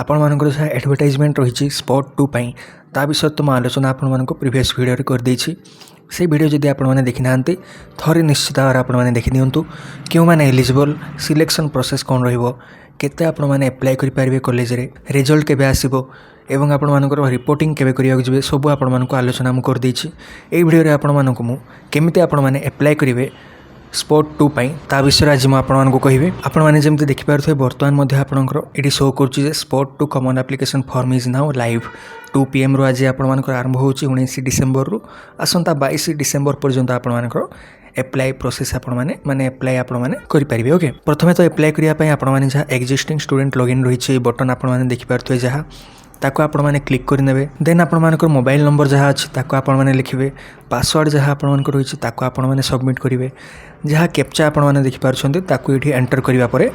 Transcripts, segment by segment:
ଆପଣମାନଙ୍କର ଯାହା ଆଡ଼ଭର୍ଟାଇଜମେଣ୍ଟ ରହିଛି ସ୍ପଟ୍ 2 ପାଇଁ ତା ବିଷୟରେ ତ ମୁଁ ଆଲୋଚନା ଆପଣମାନଙ୍କୁ ପ୍ରିଭିୟସ୍ ଭିଡ଼ିଓରେ କରିଦେଇଛି। ସେ ଭିଡ଼ିଓ ଯଦି ଆପଣମାନେ ଦେଖିନାହାନ୍ତି ଥରେ ନିଶ୍ଚିତ ଭାବରେ ଆପଣମାନେ ଦେଖିନିଅନ୍ତୁ। କେଉଁମାନେ ଏଲିଜିବଲ୍, ସିଲେକ୍ସନ୍ ପ୍ରୋସେସ୍ କ'ଣ ରହିବ, କେତେ ଆପଣମାନେ ଆପ୍ଲାଏ କରିପାରିବେ କଲେଜରେ, ରେଜଲ୍ଟ କେବେ ଆସିବ ଏବଂ ଆପଣମାନଙ୍କର ରିପୋର୍ଟିଂ କେବେ କରିବାକୁ ଯିବେ, ସବୁ ଆପଣମାନଙ୍କୁ ଆଲୋଚନା ମୁଁ କରିଦେଇଛି। ଏହି ଭିଡ଼ିଓରେ ଆପଣମାନଙ୍କୁ ମୁଁ କେମିତି ଆପଣମାନେ ଆପ୍ଲାଏ କରିବେ ସ୍ପଟ୍ 2 ପାଇଁ ତା ବିଷୟରେ ଆଜି ମୁଁ ଆପଣମାନଙ୍କୁ କହିବି। ଆପଣମାନେ ଯେମିତି ଦେଖିପାରୁଥିବେ ବର୍ତ୍ତମାନ ମଧ୍ୟ ଆପଣଙ୍କର ଏଠି ଶୋ କରୁଛି ଯେ spot 2 common application form is now live. 2 PM ଆଜି ଆପଣମାନଙ୍କର ଆରମ୍ଭ ହେଉଛି 19 ଡିସେମ୍ବରରୁ ଆସନ୍ତା 22 ଡିସେମ୍ବର ପର୍ଯ୍ୟନ୍ତ ଆପଣମାନଙ୍କର ଆପ୍ଲାଏ ପ୍ରୋସେସ୍ ଆପ୍ଲାଏ ଆପଣମାନେ କରିପାରିବେ। ଓକେ, ପ୍ରଥମେ ତ ଆପ୍ଲାଏ କରିବା ପାଇଁ ଆପଣମାନେ ଯାହା ଏକ୍ଜିଷ୍ଟିଂ ଷ୍ଟୁଡେଣ୍ଟ ଲଗ୍ଇନ୍ ରହିଛି ଏହି ବଟନ୍ ଆପଣମାନେ ଦେଖିପାରୁଥିବେ ଯାହା ତାକୁ ଆପଣମାନେ କ୍ଲିକ୍ କରିନେବେ। ଦେନ୍ ଆପଣମାନଙ୍କର ମୋବାଇଲ୍ ନମ୍ବର ଯାହା ଅଛି ତାକୁ ଆପଣମାନେ ଲେଖିବେ। ପାସୱାର୍ଡ଼ ଯାହା ଆପଣମାନଙ୍କର ରହିଛି ତାକୁ ଆପଣମାନେ ସବମିଟ୍ କରିବେ। ଯାହା କ୍ୟାପ୍ଚା ଆପଣମାନେ ଦେଖିପାରୁଛନ୍ତି ତାକୁ ଏଠି ଏଣ୍ଟର କରିବା ପରେ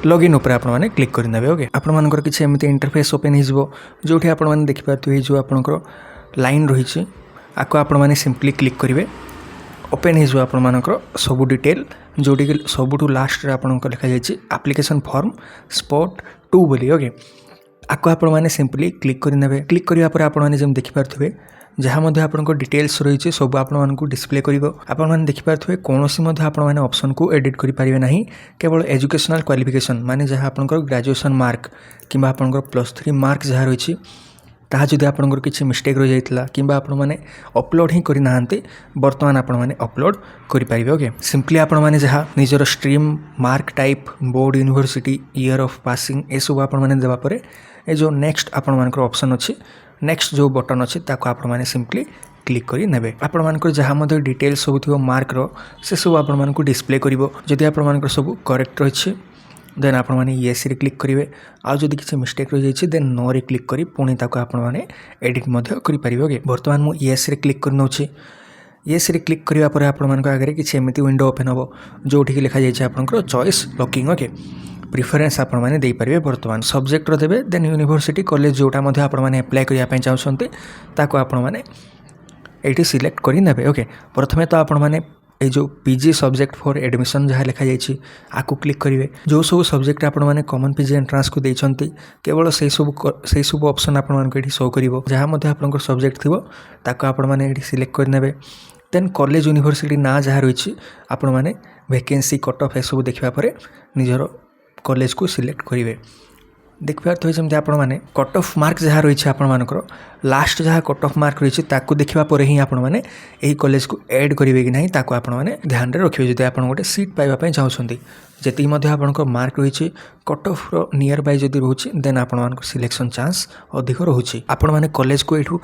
ଲଗ୍ଇନ୍ ଉପରେ ଆପଣମାନେ କ୍ଲିକ୍ କରିନେବେ। ଓକେ, ଆପଣମାନଙ୍କର କିଛି ଏମିତି ଇଣ୍ଟରଫେସ୍ ଓପେନ୍ ହେଇଯିବ ଯେଉଁଠି ଆପଣମାନେ ଦେଖିପାରୁଥିବେ ଯେଉଁ ଆପଣଙ୍କର ଲାଇନ୍ ରହିଛି ଆକୁ ଆପଣମାନେ ସିମ୍ପଲି କ୍ଲିକ୍ କରିବେ। ଓପେନ୍ ହେଇଯିବ ଆପଣମାନଙ୍କର ସବୁ ଡିଟେଲ୍ ଯେଉଁଠିକି ସବୁଠୁ ଲାଷ୍ଟରେ ଆପଣଙ୍କ ଲେଖାଯାଇଛି ଆପ୍ଲିକେସନ୍ ଫର୍ମ ସ୍ପଟ୍ 2 ବୋଲି। ଓକେ, ଆକୁ ଆପଣମାନେ ସିମ୍ପଲି କ୍ଲିକ୍ କରିନେବେ। କ୍ଲିକ୍ କରିବା ପରେ ଆପଣମାନେ ଯେମିତି ଦେଖିପାରୁଥିବେ ଯାହା ମଧ୍ୟ ଆପଣଙ୍କ ଡିଟେଲ୍ସ ରହିଛି ସବୁ ଆପଣମାନଙ୍କୁ ଡିସପ୍ଲେ କରିବ। ଆପଣମାନେ ଦେଖିପାରୁଥିବେ କୌଣସି ମଧ୍ୟ ଆପଣମାନେ ଅପସନ୍କୁ ଏଡ଼ିଟ୍ କରିପାରିବେ ନାହିଁ। କେବଳ ଏଜୁକେସନାଲ୍ କ୍ୱାଲିଫିକେସନ୍ ମାନେ ଯାହା ଆପଣଙ୍କର ଗ୍ରାଜୁଏସନ୍ ମାର୍କ କିମ୍ବା ଆପଣଙ୍କର +3 ମାର୍କ ଯାହା ରହିଛି ତାହା ଯଦି ଆପଣଙ୍କର କିଛି ମିଷ୍ଟେକ୍ ରହିଯାଇଥିଲା କିମ୍ବା ଆପଣମାନେ ଅପଲୋଡ଼ ହିଁ କରିନାହାନ୍ତି ବର୍ତ୍ତମାନ ଆପଣମାନେ ଅପଲୋଡ଼ କରିପାରିବେ। ଓକେ, ସିମ୍ପଲି ଆପଣମାନେ ଯାହା ନିଜର stream, mark type, board, university, year of passing ଏସବୁ ଆପଣମାନେ ଦେବା ପରେ ଏ ଯେଉଁ ନେକ୍ସଟ ଆପଣମାନଙ୍କର ଅପସନ୍ ଅଛି, ନେକ୍ସଟ ଯେଉଁ ବଟନ୍ ଅଛି ତାକୁ ଆପଣମାନେ ସିମ୍ପଲି କ୍ଲିକ୍ କରି ନେବେ। ଆପଣମାନଙ୍କର ଯାହା ମଧ୍ୟ ଡିଟେଲ୍ସ ସବୁ ଥିବ ମାର୍କର ସେସବୁ ଆପଣମାନଙ୍କୁ ଡିସପ୍ଲେ କରିବ। ଯଦି ଆପଣମାନଙ୍କର ସବୁ କରେକ୍ଟ ରହିଛି ଦେନ୍ ଆପଣମାନେ ୟେସ୍ରେ କ୍ଲିକ୍ କରିବେ। ଆଉ ଯଦି କିଛି ମିଷ୍ଟେକ୍ ରହିଯାଇଛି ଦେନ୍ ନୋରେ କ୍ଲିକ୍ କରି ପୁଣି ତାକୁ ଆପଣମାନେ ଏଡ଼ିଟ୍ ମଧ୍ୟ କରିପାରିବେ। ଓକେ, ବର୍ତ୍ତମାନ ମୁଁ ୟେସ୍ରେ କ୍ଲିକ୍ କରିନେଉଛି। ୟେସ୍ରେ କ୍ଲିକ୍ କରିବା ପରେ ଆପଣମାନଙ୍କ ଆଗରେ କିଛି ଏମିତି ୱିଣ୍ଡୋ ଓପେନ୍ ହେବ ଯେଉଁଠିକି ଲେଖାଯାଇଛି ଆପଣଙ୍କର ଚଏସ୍ ଲକିଂ। ଓକେ, ପ୍ରିଫରେନ୍ସ ଆପଣମାନେ ଦେଇପାରିବେ। ବର୍ତ୍ତମାନ ସବଜେକ୍ଟର ଦେବେ, ଦେନ୍ ୟୁନିଭର୍ସିଟି, କଲେଜ ଯେଉଁଟା ମଧ୍ୟ ଆପଣମାନେ ଆପ୍ଲାଏ କରିବା ପାଇଁ ଚାହୁଁଛନ୍ତି ତାକୁ ଆପଣମାନେ ଏଇଠି ସିଲେକ୍ଟ କରି ନେବେ। ଓକେ, ପ୍ରଥମେ ତ ଆପଣମାନେ এই ଯେଉଁ PG ସବଜେକ୍ଟ ଫର୍ ଆଡ଼ମିସନ୍ ଯାହା ଲେଖାଯାଇଛି ଆକୁ କ୍ଲିକ୍ କରିବେ। ଯେଉଁ ସବୁ ସବଜେକ୍ଟ ଆପଣମାନେ କମନ୍ PG ଏଣ୍ଟ୍ରାନ୍ସକୁ ଦେଇଛନ୍ତି କେବଳ ସେହିସବୁ ଅପସନ୍ ଆପଣମାନଙ୍କୁ ଏଠି ଶୋ କରିବ। ଯାହା ମଧ୍ୟ ଆପଣଙ୍କର ସବଜେକ୍ଟ ଥିବ ତାକୁ ଆପଣମାନେ ଏଠି ସିଲେକ୍ଟ କରିନେବେ। ଦେନ୍ କଲେଜ, ୟୁନିଭର୍ସିଟି ନାଁ ଯାହା ରହିଛି ଆପଣମାନେ ଭେକେନ୍ସି, କଟ୍ ଅଫ୍ ଏସବୁ ଦେଖିବା ପରେ ନିଜର କଲେଜକୁ ସିଲେକ୍ଟ କରିବେ। ଦେଖିପାରୁଥିବେ ଯେମିତି ଆପଣମାନେ କଟ୍ ଅଫ୍ ମାର୍କ ଯାହା ରହିଛି ଆପଣମାନଙ୍କର ଲାଷ୍ଟ ଯାହା କଟ୍ ଅଫ୍ ମାର୍କ ରହିଛି ତାକୁ ଦେଖିବା ପରେ ହିଁ ଆପଣମାନେ ଏହି କଲେଜକୁ ଆଡ଼୍ କରିବେ କି ନାହିଁ ତାକୁ ଆପଣମାନେ ଧ୍ୟାନରେ ରଖିବେ। ଯଦି ଆପଣ ଗୋଟେ ସିଟ୍ ପାଇବା ପାଇଁ ଚାହୁଁଛନ୍ତି ଯେତିକି ମଧ୍ୟ ଆପଣଙ୍କ ମାର୍କ ରହିଛି କଟ୍ ଅଫ୍ର ନିୟର ବାଇ ଯଦି ରହୁଛି ଦେନ୍ ଆପଣମାନଙ୍କ ସିଲେକ୍ସନ୍ ଚାନ୍ସ ଅଧିକ ରହୁଛି। ଆପଣମାନେ କଲେଜକୁ ଏଇଠୁ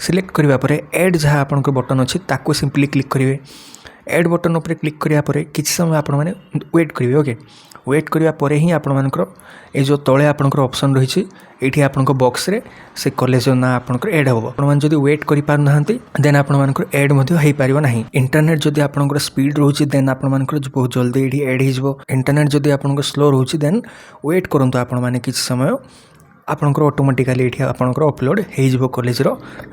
ସିଲେକ୍ଟ କରିବା ପରେ ଆଡ଼୍ ଯାହା ଆପଣଙ୍କ ବଟନ୍ ଅଛି ତାକୁ ସିମ୍ପଲି କ୍ଲିକ୍ କରିବେ। ଆଡ଼୍ ବଟନ୍ ଉପରେ କ୍ଲିକ୍ କରିବା ପରେ କିଛି ସମୟ ଆପଣମାନେ ୱେଟ୍ କରିବେ। ଓକେ, ୱେଟ୍ କରିବା ପରେ ହିଁ ଆପଣମାନଙ୍କର এই ଯେଉଁ ତଳେ ଆପଣଙ୍କର ଅପସନ୍ ରହିଛି ଏଇଠି ଆପଣଙ୍କ ବକ୍ସରେ ସେ କଲେଜର ନାଁ ଆପଣଙ୍କର ଆଡ଼୍ ହେବ। ଆପଣମାନେ ଯଦି ୱେଟ୍ କରିପାରୁନାହାନ୍ତି ଦେନ୍ ଆପଣମାନଙ୍କର ଆଡ଼୍ ମଧ୍ୟ ହୋଇପାରିବ ନାହିଁ। ଇଣ୍ଟରନେଟ୍ ଯଦି ଆପଣଙ୍କର ସ୍ପିଡ଼ ରହୁଛି ଦେନ୍ ଆପଣମାନଙ୍କର ବହୁତ ଜଲ୍ଦି ଏଇଠି ଆଡ଼୍ ହୋଇଯିବ। ଇଣ୍ଟରନେଟ୍ ଯଦି ଆପଣଙ୍କର ସ୍ଲୋ ରହୁଛି ଦେନ୍ ୱେଟ୍ କରନ୍ତୁ ଆପଣମାନେ କିଛି ସମୟ, ଆପଣଙ୍କର ଅଟୋମେଟିକାଲି ଏଇଠି ଆପଣଙ୍କର ଅପଲୋଡ଼ ହୋଇଯିବ କଲେଜର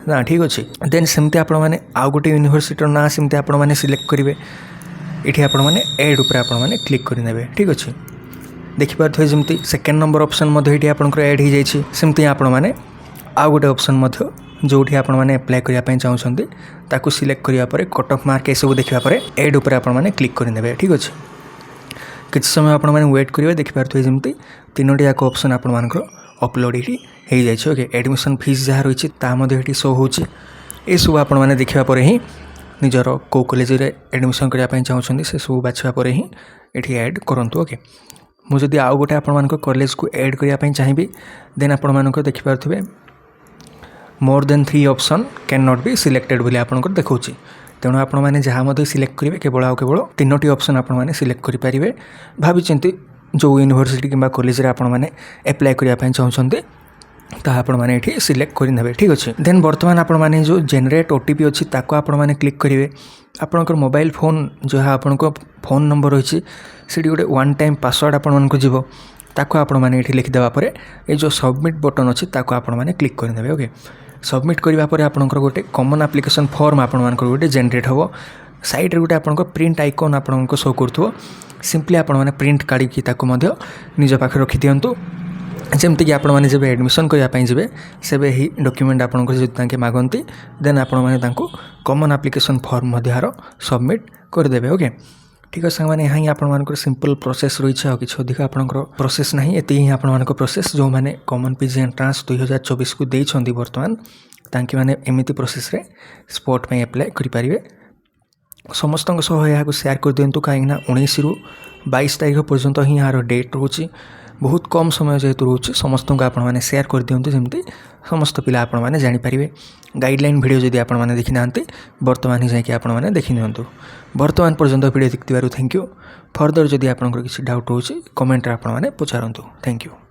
ନାଁ। ଠିକ୍ ଅଛି, ଦେନ୍ ସେମିତି ଆପଣମାନେ ଆଉ ଗୋଟେ ୟୁନିଭର୍ସିଟିର ନାଁ ସେମିତି ଆପଣମାନେ ସିଲେକ୍ଟ କରିବେ। ଏଠି ଆପଣମାନେ ଆଡ଼୍ ଉପରେ ଆପଣମାନେ କ୍ଲିକ୍ କରିନେବେ। ଠିକ୍ ଅଛି, ଦେଖିପାରୁଥିବେ ଯେମିତି ସେକେଣ୍ଡ ନମ୍ବର ଅପସନ୍ ମଧ୍ୟ ଏଠି ଆପଣଙ୍କର ଆଡ଼୍ ହୋଇଯାଇଛି। ସେମିତି ଆପଣମାନେ ଆଉ ଗୋଟେ ଅପସନ୍ ମଧ୍ୟ ଯେଉଁଠି ଆପଣମାନେ ଆପ୍ଲାଏ କରିବା ପାଇଁ ଚାହୁଁଛନ୍ତି ତାକୁ ସିଲେକ୍ଟ କରିବା ପରେ କଟ୍ ଅଫ୍ ମାର୍କ ଏସବୁ ଦେଖିବା ପରେ ଆଡ଼୍ ଉପରେ ଆପଣମାନେ କ୍ଲିକ୍ କରିନେବେ। ଠିକ୍ ଅଛି, କିଛି ସମୟ ଆପଣମାନେ ୱେଟ୍ କରିବେ। ଦେଖିପାରୁଥିବେ ଯେମିତି ତିନୋଟି ଯାକ ଅପସନ୍ ଆପଣମାନଙ୍କର ଅପଲୋଡ଼ ଏଠି ହୋଇଯାଇଛି। ଓକେ, ଆଡ଼ମିସନ୍ ଫିସ୍ ଯାହା ରହିଛି ତାହା ମଧ୍ୟ ଏଠି ଶୋ ହେଉଛି। ଏସବୁ ଆପଣମାନେ ଦେଖିବା ପରେ ହିଁ ନିଜର କେଉଁ କଲେଜରେ ଆଡ଼ମିସନ୍ କରିବା ପାଇଁ ଚାହୁଁଛନ୍ତି ସେସବୁ ବାଛିବା ପରେ ହିଁ ଏଠି ଆଡ଼୍ କରନ୍ତୁ। ଓକେ, ମୁଁ ଯଦି ଆଉ ଗୋଟେ ଆପଣମାନଙ୍କ କଲେଜକୁ ଆଡ଼୍ କରିବା ପାଇଁ ଚାହିଁବି ଦେନ୍ ଆପଣମାନଙ୍କ ଦେଖିପାରୁଥିବେ ମୋର୍ ଦେନ୍ 3 option can not be selected ବୋଲି ଆପଣଙ୍କର ଦେଖାଉଛି। ତେଣୁ ଆପଣମାନେ ଯାହା ମଧ୍ୟ ସିଲେକ୍ଟ କରିବେ କେବଳ 3ଟି ଅପସନ୍ ଆପଣମାନେ ସିଲେକ୍ଟ କରିପାରିବେ। ଭାବିଛନ୍ତି ଯେଉଁ ୟୁନିଭର୍ସିଟି କିମ୍ବା କଲେଜରେ ଆପଣମାନେ ଆପ୍ଲାଏ କରିବା ପାଇଁ ଚାହୁଁଛନ୍ତି ତାହା ଆପଣମାନେ ଏଠି ସିଲେକ୍ଟ କରିନେବେ। ଠିକ୍ ଅଛି, ଦେନ୍ ବର୍ତ୍ତମାନ ଆପଣମାନେ ଯେଉଁ ଜେନେରେଟ୍ OTP ଅଛି ତାକୁ ଆପଣମାନେ କ୍ଲିକ୍ କରିବେ। ଆପଣଙ୍କର ମୋବାଇଲ୍ ଫୋନ୍ ଯାହା ଆପଣଙ୍କ ଫୋନ୍ ନମ୍ବର ରହିଛି ସେଠି ଗୋଟେ ୱାନ୍ ଟାଇମ୍ ପାସୱାର୍ଡ଼ ଆପଣମାନଙ୍କୁ ଯିବ ତାକୁ ଆପଣମାନେ ଏଠି ଲେଖିଦେବା ପରେ এই ଯେଉଁ ସବମିଟ୍ ବଟନ୍ ଅଛି ତାକୁ ଆପଣମାନେ କ୍ଲିକ୍ କରିନେବେ। ଓକେ, ସବମିଟ୍ କରିବା ପରେ ଆପଣଙ୍କର ଗୋଟେ କମନ୍ ଆପ୍ଲିକେସନ୍ ଫର୍ମ ଆପଣମାନଙ୍କର ଗୋଟେ ଜେନେରେଟ୍ ହେବ। ସାଇଡ଼୍ରେ ଗୋଟେ ଆପଣଙ୍କ ପ୍ରିଣ୍ଟ ଆଇକନ୍ ଆପଣଙ୍କୁ ଶୋ କରୁଥିବ। ସିମ୍ପଲି ଆପଣମାନେ ପ୍ରିଣ୍ଟ କାଢ଼ିକି ତାକୁ ମଧ୍ୟ ନିଜ ପାଖରେ ରଖିଦିଅନ୍ତୁ। जमती कि आपण मैंने जब एडमिशन करने जब से ही डॉक्यूमेंट आपको जो मागती देन आपण मैंने कॉमन एप्लिकेशन फॉर्म सबमिट करदे। ओके ठीक है सांगे यहाँ ही आपर सिंपल प्रोसेस रही है कि अधिक आपंकर प्रोसेस ना ये ही आपण प्रोसेस जो मैंने कॉमन पीजी एंट्रांस 2024 को देती बर्तमान ताकि मैंने एमती प्रोसेस रे स्पोर्ट में अप्लाई करेंगे। समस्त यहाँ सेयार कर दिंतु कहीं 19 रु 22 तारीख पर्यंत ही यार डेट रोचे बहुत कम समय जेहेतु रोचे समस्त को आपण मैंने सेयार कर दिंतु जमती समस्त पिला आपण मैंने जानीपारे। गाइडलाइन वीडियो जदि आपण मैंने देखी ना बर्तमान ही जाकि आपण मैंने देखी नियंतु। बर्तमान पर्यंत वीडियो देखिथिबारु थैंक यू। फर्दर जदि आपनकर किसी डाउट रोचे कमेंट रे आपण मैंने पचारंतु। Thank you.